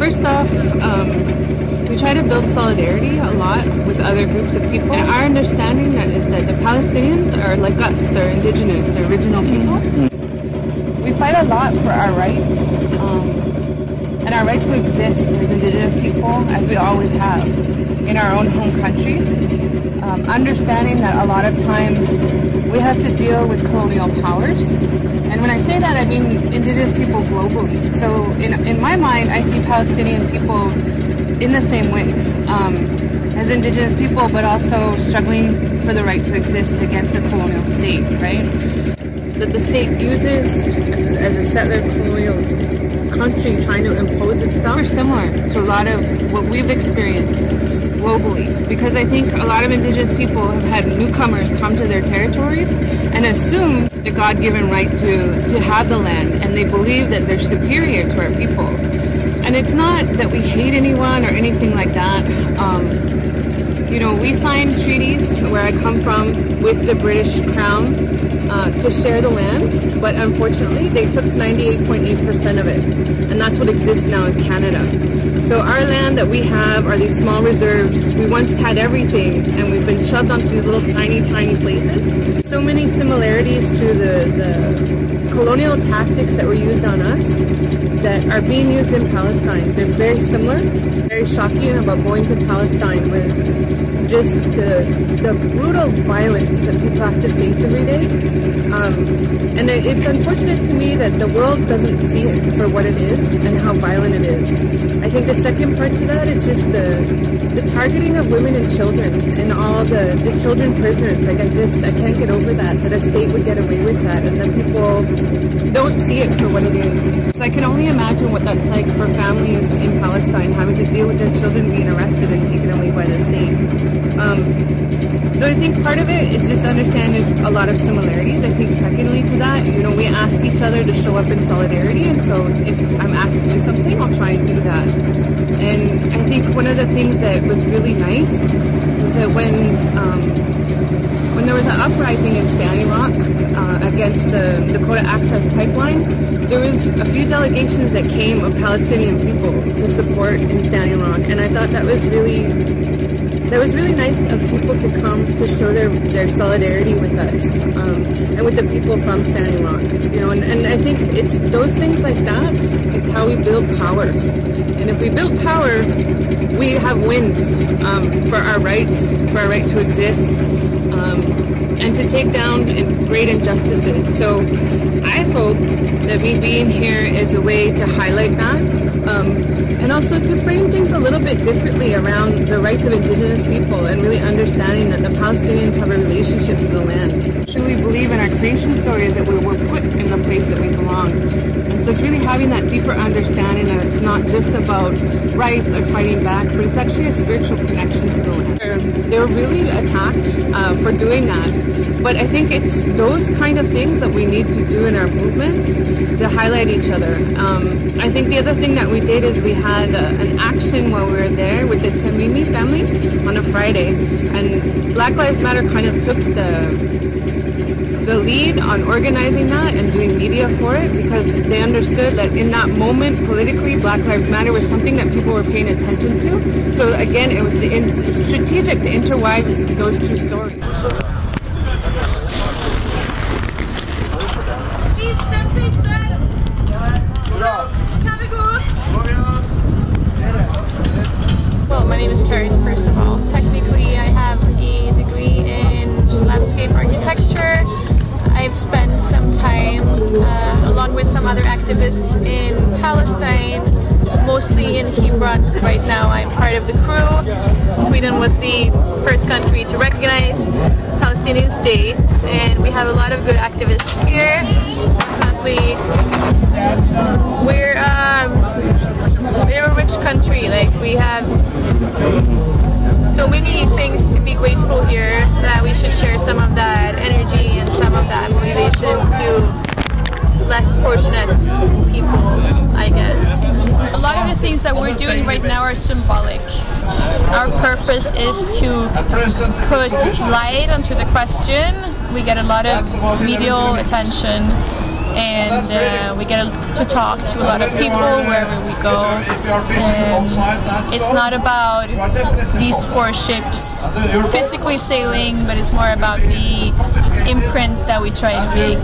First off, we try to build solidarity a lot with other groups of people. And our understanding is that the Palestinians are like us, they're indigenous, they're original people. We fight a lot for our rights and our right to exist as indigenous people, as we always have, in our own home countries. Understanding that a lot of times we have to deal with colonial powers. And when I say that, I mean indigenous people globally. So in my mind, I see Palestinian people in the same way as indigenous people, but also struggling for the right to exist against a colonial state, right? That the state uses as a settler colonial country trying to impose itself are similar to a lot of what we've experienced globally, because I think a lot of indigenous people have had newcomers come to their territories and assume the God-given right to have the land, and they believe that they're superior to our people. And it's not that we hate anyone or anything like that. You know, we signed treaties where I come from with the British Crown to share the land, but unfortunately they took 98.8% of it, and that's what exists now as Canada. So our land that we have are these small reserves. We once had everything, and we've been shoved onto these little tiny places. So many similarities to the colonial tactics that were used on us that are being used in Palestine. They're very similar. Very shocking about going to Palestine was just the brutal violence that people have to face every day. And it's unfortunate to me that the world doesn't see it for what it is and how violent it is. I think the second part to that is just the targeting of women and children and all the children prisoners. Like I can't get over that a state would get away with that and that people don't see it for what it is. So I can only imagine what that's like for families in Palestine having to deal with their children being arrested and taken away by the state. So I think part of it is just understand there's a lot of similarities. I think secondly to that, you know, we ask each other to show up in solidarity, and so if I'm asked to do something, I'll try and do that. And I think one of the things that was really nice is that when there was an uprising in Standing Rock against the Dakota Access Pipeline, there was a few delegations that came of Palestinian people to support in Standing Rock, and I thought that was really nice of people to come to show their solidarity with us and with the people from Standing Rock. You know, and I think it's those things like that. It's how we build power, and if we build power, we have wins for our rights, for our right to exist. And to take down great injustices. So I hope that me being here is a way to highlight that and also to frame things a little bit differently around the rights of indigenous people and really understanding that the Palestinians have a relationship to the land. I truly believe in our creation stories that we were put in the place that we belong. And so it's really having that deeper understanding that it's not just about rights or fighting back, but it's actually a spiritual connection to the land. They were really attacked for doing that. But I think it's those kind of things that we need to do in our movements to highlight each other. I think the other thing that we did is we had an action while we were there with the Tamimi family on a Friday, and Black Lives Matter kind of took the lead on organizing that and doing media for it, because they understood that in that moment politically Black Lives Matter was something that people were paying attention to. So again, it was strategic to intertwine those two stories. Well, my name is Karen, first of all. Technically, I have a degree in landscape architecture. I've spent some time, along with some other activists, in Palestine, mostly in Hebron. Right now, I'm part of the crew. Sweden was the first country to recognize Palestinian state, and we have a lot of good activists here. Definitely, we're a rich country. Like, we have so many things to be grateful here that we should share some of that energy and some of that motivation to less fortunate people, I guess. A lot of the things that we're doing right now are symbolic. Our purpose is to put light onto the question. We get a lot of media attention and we get to talk to a lot of people wherever we go. It's not about these 4 ships physically sailing, but it's more about the imprint that we try to make.